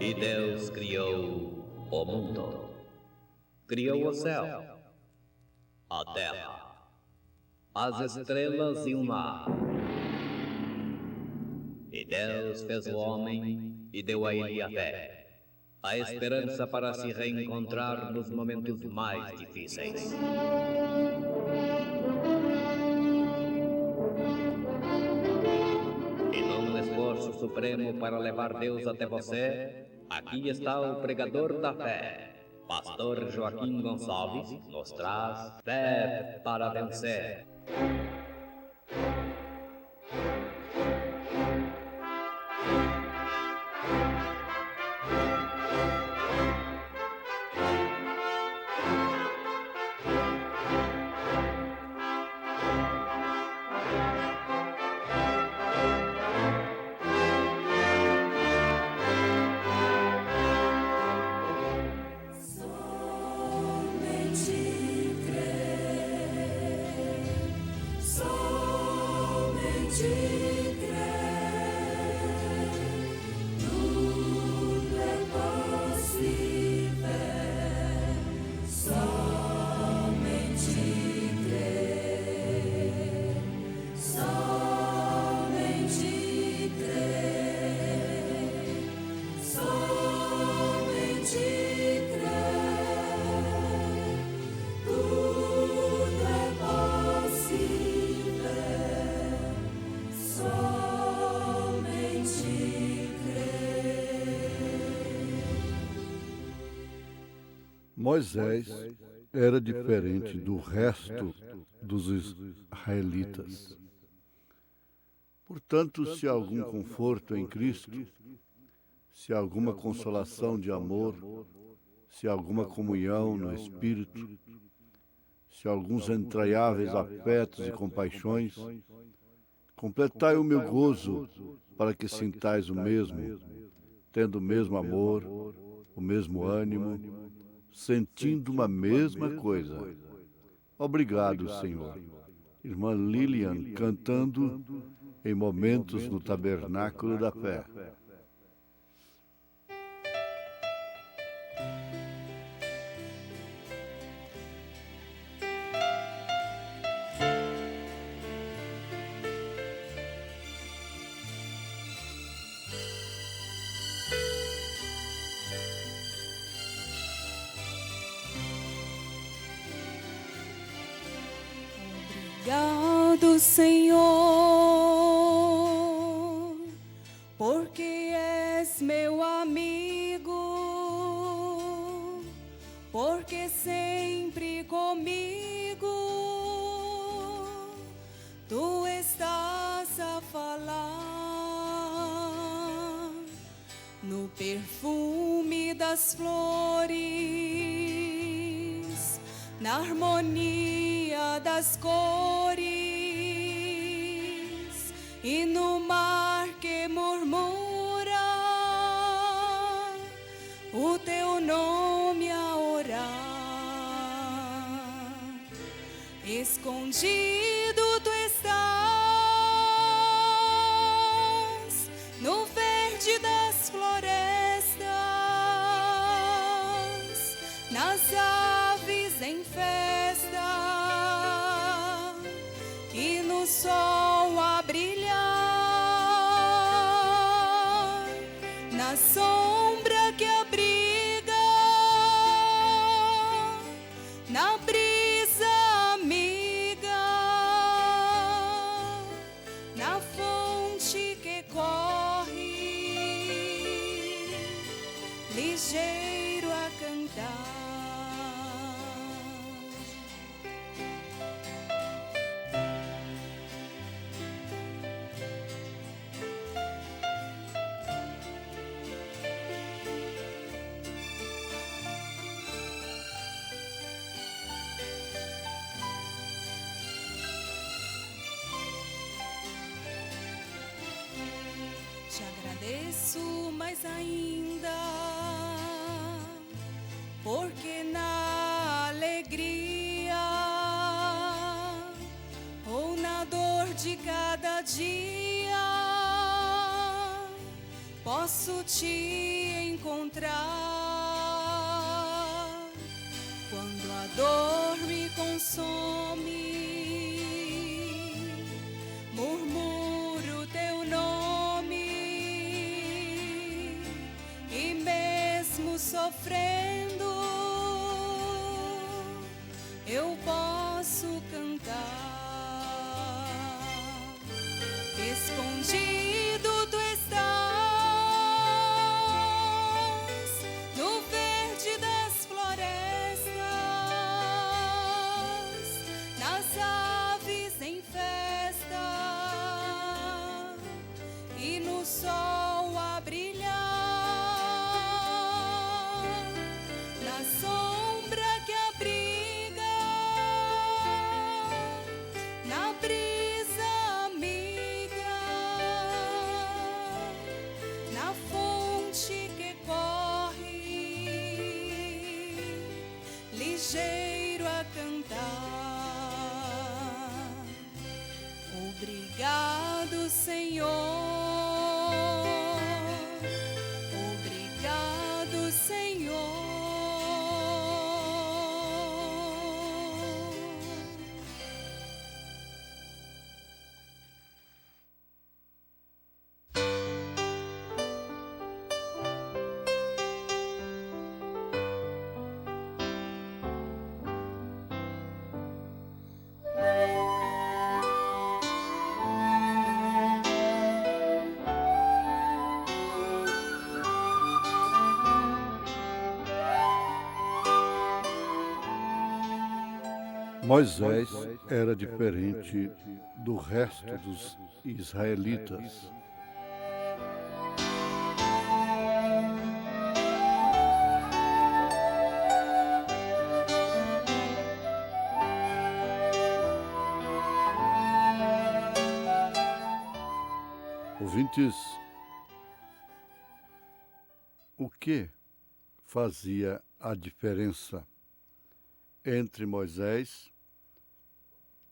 E Deus criou o mundo. Criou o céu, a terra, as estrelas e o mar. E Deus fez o homem e deu a ele a fé, a esperança para se reencontrar nos momentos mais difíceis. E num esforço supremo para levar Deus até você, aqui está o pregador da fé. Pastor Joaquim Gonçalves nos traz fé para vencer. Moisés era diferente do resto dos israelitas. Portanto, se há algum conforto em Cristo, se há alguma consolação de amor, se há alguma comunhão no Espírito, se há alguns entranháveis afetos e compaixões, completai o meu gozo para que sintais o mesmo, tendo o mesmo amor, o mesmo ânimo, sentindo uma mesma coisa. Obrigado, Senhor. Irmã Lilian cantando em Momentos no Tabernáculo da Fé. Obrigado, Senhor, porque és meu amigo, porque sempre comigo tu estás a falar no perfume das flores, na harmonia das cores e no mar que murmura o teu nome a orar. Escondido tu estás no verde das florestas, nas aves em festa e no sol a brilhar, na sombra que abriga, na brisa amiga, na fonte que corre ligeiro a cantar. Te agradeço mais ainda, porque na alegria ou na dor de cada dia posso te encontrar. dor me consome, murmuro teu nome, e mesmo sofrendo, eu posso cantar. Escondido tu estás no verde das florestas, nas aves em festa e no sol a brilhar, na sombra que abriga, na brisa amiga, na fonte que corre, ligeiro a cantar. Obrigado, Senhor. Obrigado, Senhor. Moisés era diferente do resto dos israelitas. Ouvintes, o que fazia a diferença entre Moisés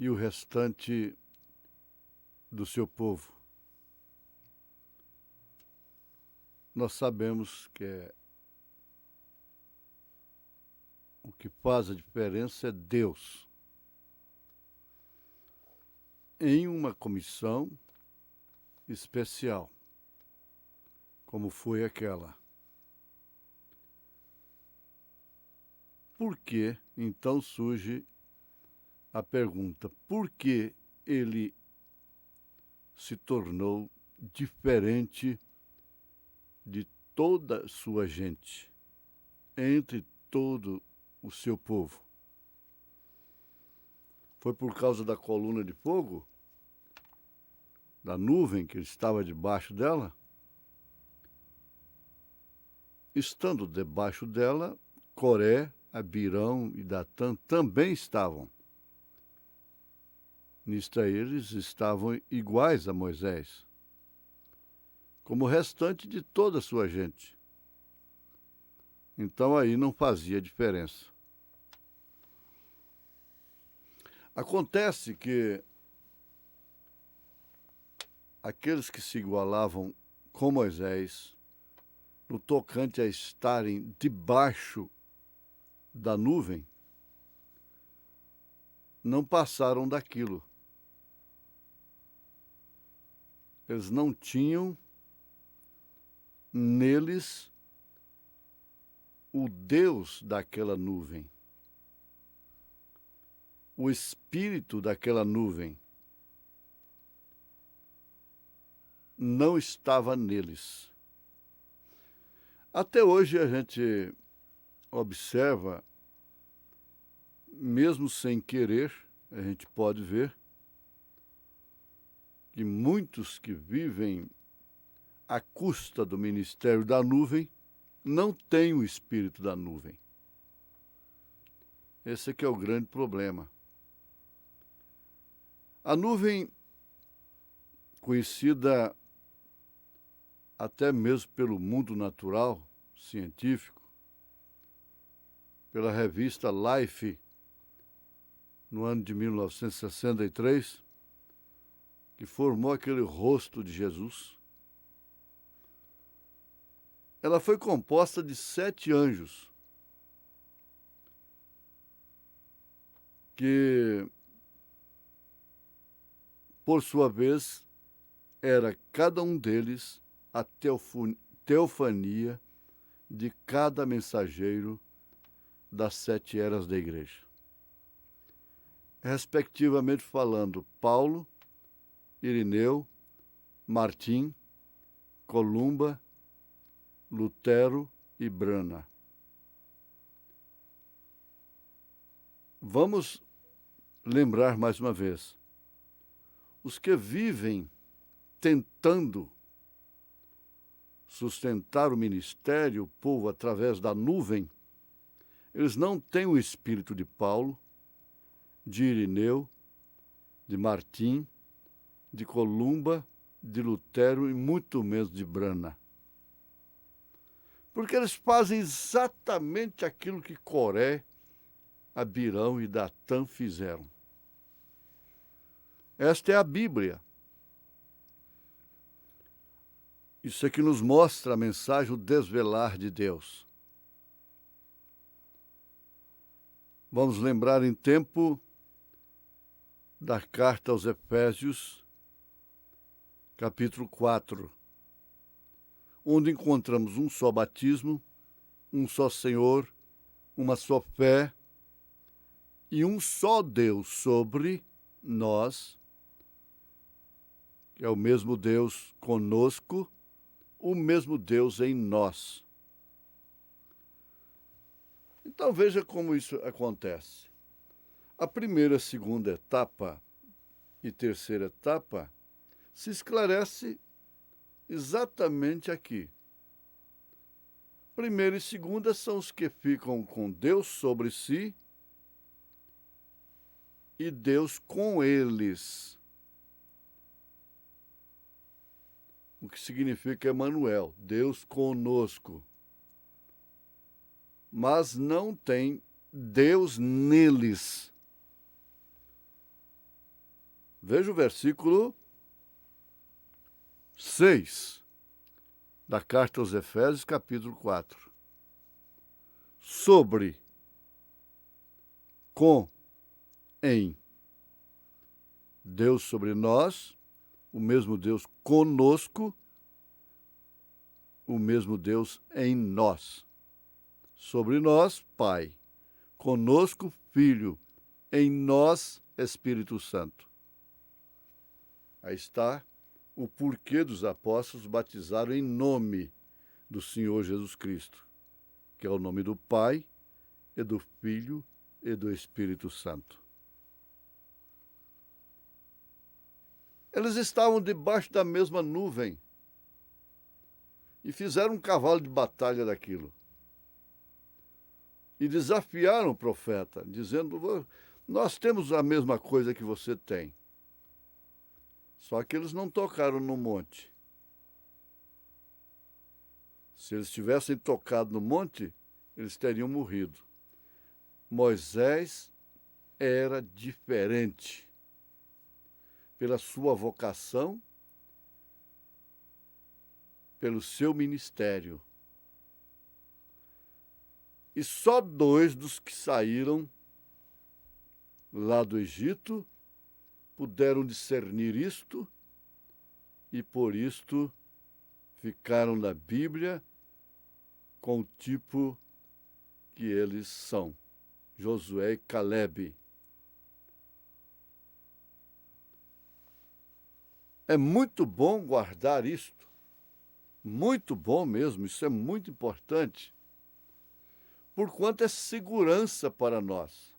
e o restante do seu povo? Nós sabemos que o que faz a diferença é Deus. Em uma comissão especial, como foi aquela. Por que, então, surge a pergunta: por que ele se tornou diferente de toda a sua gente, entre todo o seu povo? Foi por causa da coluna de fogo? Da nuvem que estava debaixo dela? Estando debaixo dela, Coré, Abirão e Datã também estavam. Nisto eles estavam iguais a Moisés, como o restante de toda a sua gente. Então aí não fazia diferença. Acontece que aqueles que se igualavam com Moisés, no tocante a estarem debaixo da nuvem, não passaram daquilo. Eles não tinham neles o Deus daquela nuvem, o espírito daquela nuvem não estava neles. Até hoje a gente observa, mesmo sem querer, a gente pode ver que muitos que vivem à custa do ministério da nuvem não têm o espírito da nuvem. Esse aqui é o grande problema. A nuvem, conhecida até mesmo pelo mundo natural, científico, pela revista Life, no ano de 1963, que formou aquele rosto de Jesus. Ela foi composta de 7 anjos. que, por sua vez, era cada um deles a teofania de cada mensageiro das 7 eras da igreja. Respectivamente falando, Paulo, Irineu, Martim, Columba, Lutero e Brana. Vamos lembrar mais uma vez. Os que vivem tentando sustentar o ministério, o povo, através da nuvem, eles não têm o espírito de Paulo, de Irineu, de Martim, de Columba, de Lutero e muito menos de Brana. Porque eles fazem exatamente aquilo que Coré, Abirão e Datã fizeram. Esta é a Bíblia. Isso é que nos mostra a mensagem, o desvelar de Deus. Vamos lembrar em tempo da carta aos Efésios, capítulo 4, onde encontramos um só batismo, um só Senhor, uma só fé e um só Deus sobre nós, que é o mesmo Deus conosco, o mesmo Deus em nós. Então veja como isso acontece. A primeira, segunda etapa e terceira etapa se esclarece exatamente aqui. Primeira e segunda são os que ficam com Deus sobre si e Deus com eles. O que significa Emanuel, Deus conosco. Mas não tem Deus neles. Veja o versículo 6 da carta aos Efésios, capítulo 4. Sobre, com, em. Deus sobre nós, o mesmo Deus conosco, o mesmo Deus em nós. Sobre nós, Pai, conosco, Filho, em nós, Espírito Santo. Aí está o porquê dos apóstolos batizaram em nome do Senhor Jesus Cristo, que é o nome do Pai, e do Filho e do Espírito Santo. Eles estavam debaixo da mesma nuvem e fizeram um cavalo de batalha daquilo. E desafiaram o profeta, dizendo: nós temos a mesma coisa que você tem. Só que eles não tocaram no monte. Se eles tivessem tocado no monte, eles teriam morrido. Moisés era diferente pela sua vocação, pelo seu ministério. E só 2 dos que saíram lá do Egito puderam discernir isto e por isto ficaram na Bíblia com o tipo que eles são, Josué e Calebe. É muito bom guardar isto, muito bom mesmo, isso é muito importante, porquanto é segurança para nós.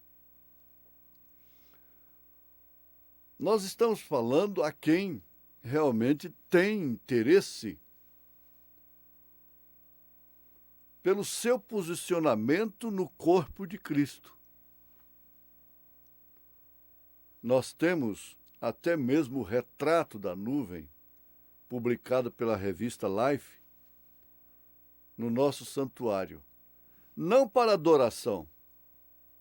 Nós estamos falando a quem realmente tem interesse pelo seu posicionamento no corpo de Cristo. Nós temos até mesmo o retrato da nuvem, publicado pela revista Life, no nosso santuário. Não para adoração,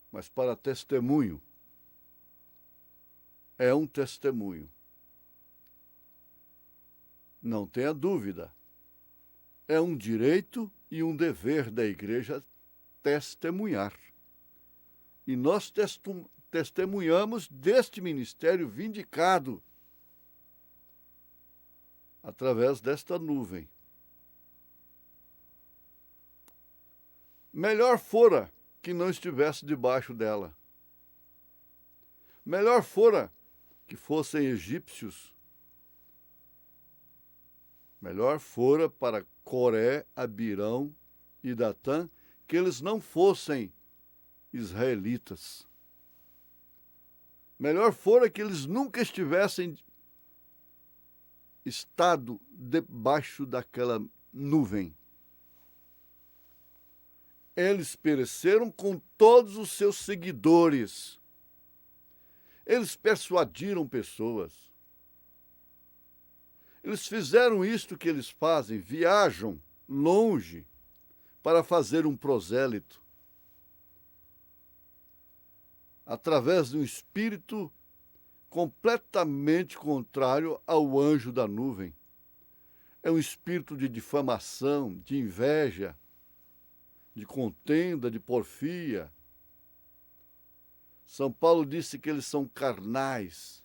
mas para testemunho. É um testemunho. Não tenha dúvida. É um direito e um dever da igreja testemunhar. E nós testemunhamos deste ministério vindicado através desta nuvem. Melhor fora que não estivesse debaixo dela. Melhor fora que fossem egípcios. Melhor fora para Coré, Abirão e Datã que eles não fossem israelitas. Melhor fora que eles nunca estivessem estado debaixo daquela nuvem. Eles pereceram com todos os seus seguidores. Eles persuadiram pessoas. Eles fizeram isto que eles fazem, viajam longe para fazer um prosélito. Através de um espírito completamente contrário ao anjo da nuvem. É um espírito de difamação, de inveja, de contenda, de porfia. São Paulo disse que eles são carnais.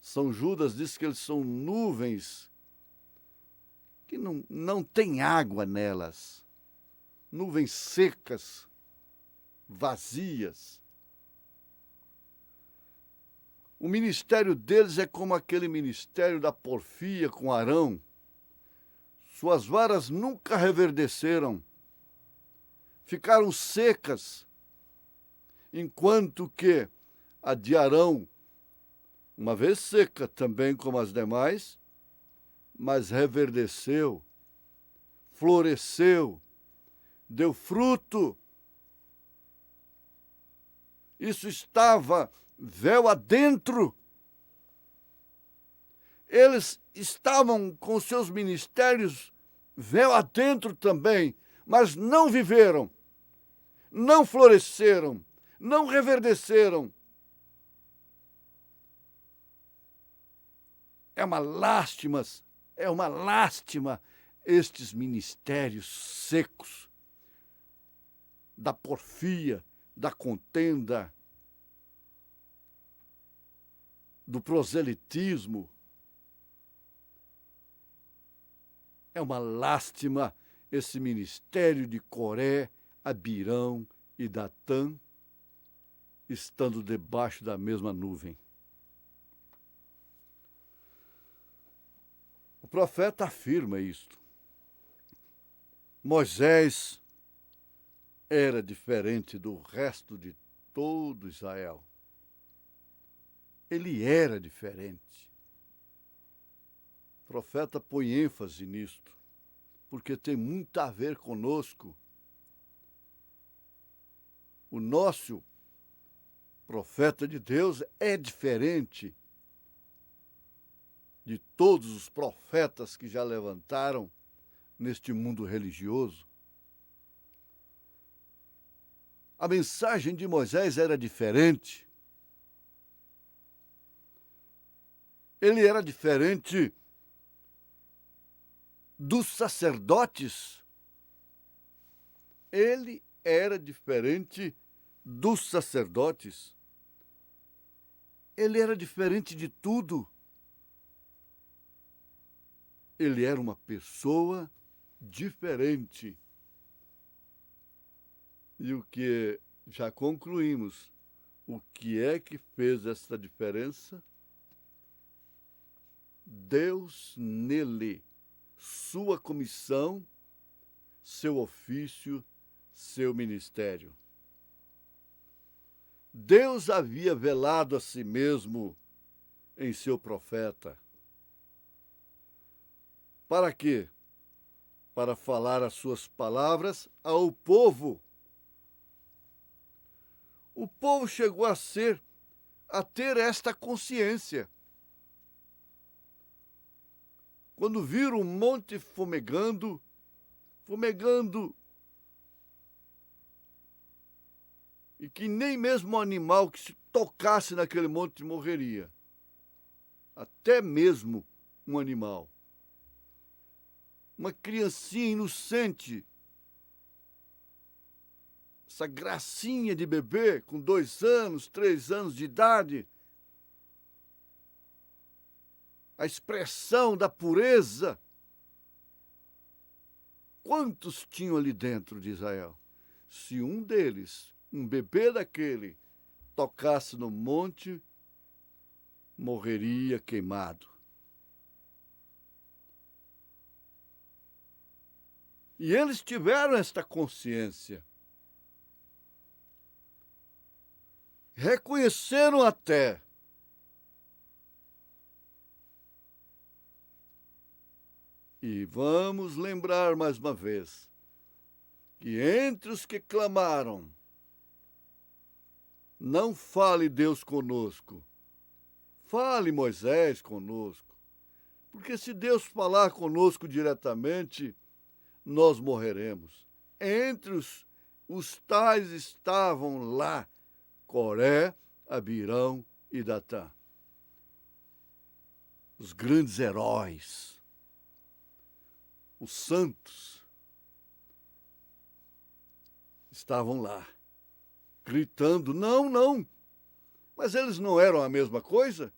São Judas disse que eles são nuvens que não tem água nelas. Nuvens secas, vazias. O ministério deles é como aquele ministério da porfia com Arão. Suas varas nunca reverdeceram, ficaram secas, enquanto que a de Arão, uma vez seca também como as demais, mas reverdeceu, floresceu, deu fruto. Isso estava véu adentro. Eles estavam com seus ministérios véu adentro também, mas não viveram, não floresceram, não reverdeceram. É uma lástima estes ministérios secos da porfia, da contenda, do proselitismo. É uma lástima esse ministério de Coré, Abirão e Datã estando debaixo da mesma nuvem. O profeta afirma isto. Moisés era diferente do resto de todo Israel. Ele era diferente. O profeta põe ênfase nisto, porque tem muito a ver conosco. O nosso profeta de Deus é diferente de todos os profetas que já levantaram neste mundo religioso. A mensagem de Moisés era diferente. Ele era diferente dos sacerdotes. Ele era diferente dos sacerdotes. Ele era diferente de tudo. Ele era uma pessoa diferente. E o que já concluímos, o que é que fez essa diferença? Deus nele, sua comissão, seu ofício, seu ministério. Deus havia velado a si mesmo em seu profeta. Para quê? Para falar as suas palavras ao povo. O povo chegou a ter esta consciência. Quando viram o monte fumegando, e que nem mesmo o animal que se tocasse naquele monte morreria. Até mesmo um animal. Uma criancinha inocente essa gracinha de bebê com 2 anos, 3 anos de idade, a expressão da pureza. Quantos tinham ali dentro de Israel? Se um deles, um bebê daquele, tocasse no monte, morreria queimado. E eles tiveram esta consciência. Reconheceram até e vamos lembrar mais uma vez que entre os que clamaram, não fale Deus conosco, fale Moisés conosco, porque se Deus falar conosco diretamente, nós morreremos. Entre os tais estavam lá Coré, Abirão e Datã, os grandes heróis, os santos, estavam lá, gritando, não, não, mas eles não eram a mesma coisa?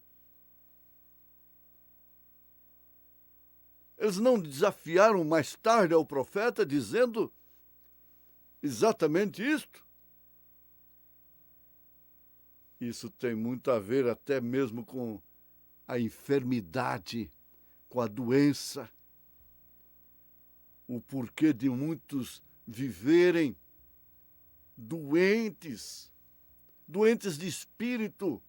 Eles não desafiaram mais tarde ao profeta dizendo exatamente isto? Isso tem muito a ver até mesmo com a enfermidade, com a doença, o porquê de muitos viverem doentes de espírito,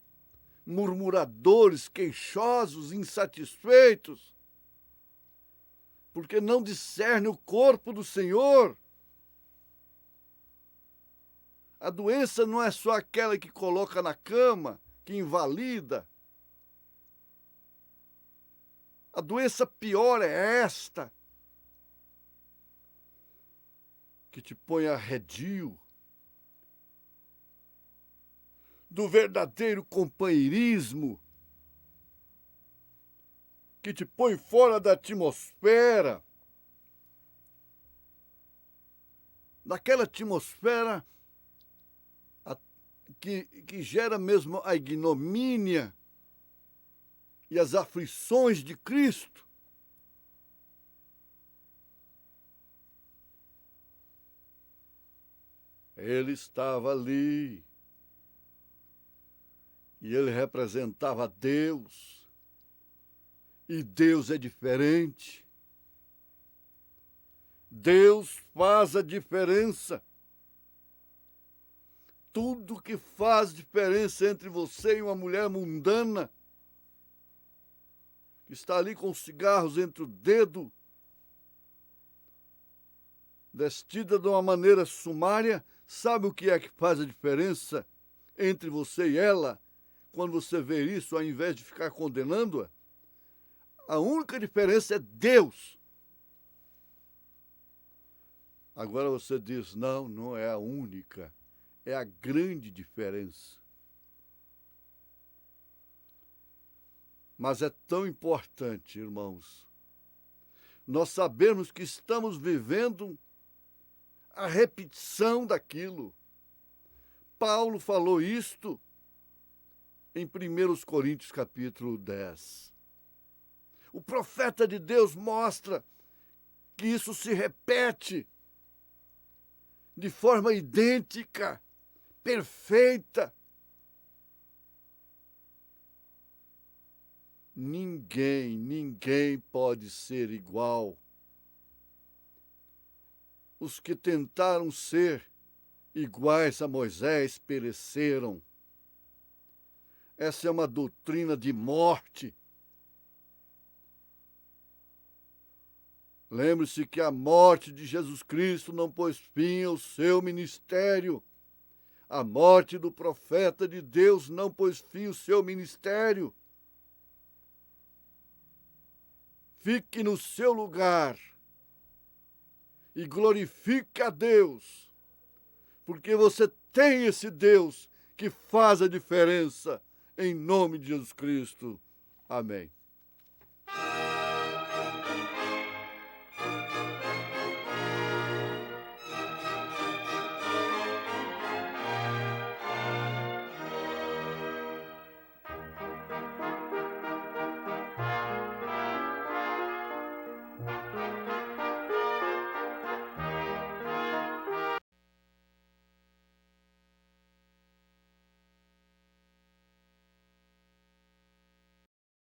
murmuradores, queixosos, insatisfeitos, porque não discerne o corpo do Senhor. A doença não é só aquela que coloca na cama, que invalida. A doença pior é esta, que te põe arredio do verdadeiro companheirismo, que te põe fora da atmosfera, daquela atmosfera que gera mesmo a ignomínia e as aflições de Cristo. Ele estava ali e ele representava Deus, e Deus é diferente. Deus faz a diferença. Tudo que faz diferença entre você e uma mulher mundana, que está ali com cigarros entre o dedo, vestida de uma maneira sumária, sabe o que é que faz a diferença entre você e ela? Quando você vê isso, ao invés de ficar condenando-a, a única diferença é Deus. Agora você diz, não, não é a única. É a grande diferença. Mas é tão importante, irmãos, nós sabemos que estamos vivendo a repetição daquilo. Paulo falou isto em 1 Coríntios capítulo 10. O profeta de Deus mostra que isso se repete de forma idêntica, perfeita. Ninguém pode ser igual. Os que tentaram ser iguais a Moisés pereceram. Essa é uma doutrina de morte. Lembre-se que a morte de Jesus Cristo não pôs fim ao seu ministério. A morte do profeta de Deus não pôs fim ao seu ministério. Fique no seu lugar e glorifique a Deus, porque você tem esse Deus que faz a diferença, em nome de Jesus Cristo. Amém.